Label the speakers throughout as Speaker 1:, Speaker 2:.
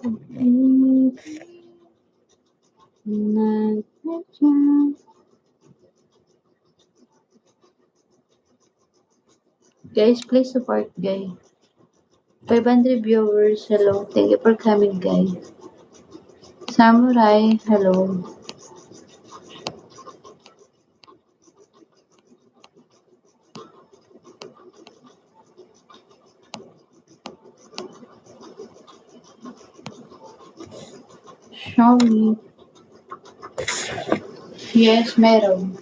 Speaker 1: Guys, please support, guys. 500 viewers, hello. Thank you for coming, guys. Samurai, hello. Show me. Yes, meron.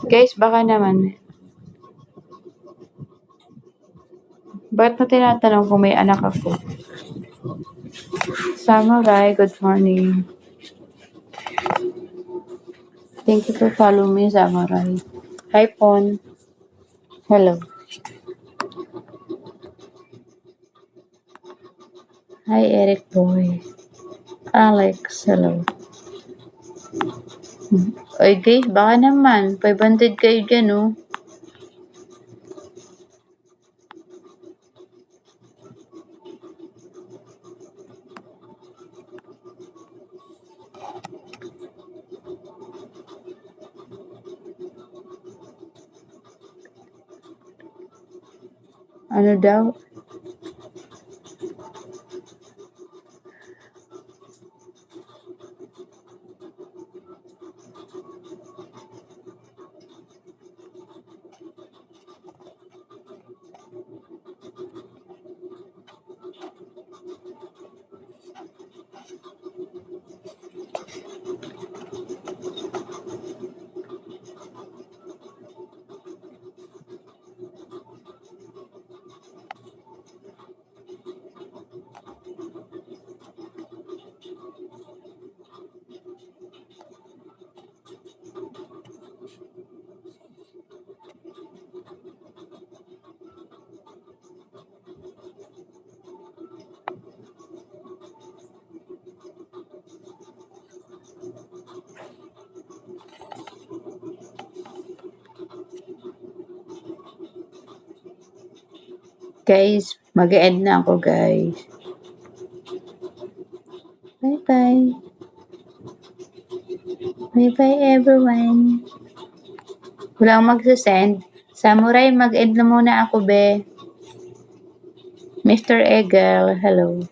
Speaker 1: Guys, baka naman. Ba't mo tinatanong kung may anak ako? Samurai, good morning. Thank you for following me, Samurai. Hi, Pon. Hello. Hi, Eric Boy. Alex, hello. Oy, guys, baka naman. 500 kayo dyan, oh. Ano daw? Guys, mag-end na ako, guys. Bye-bye. Bye-bye, everyone. Walang magsasend. Samurai, mag-end na muna ako, be. Mr. Egel, hello.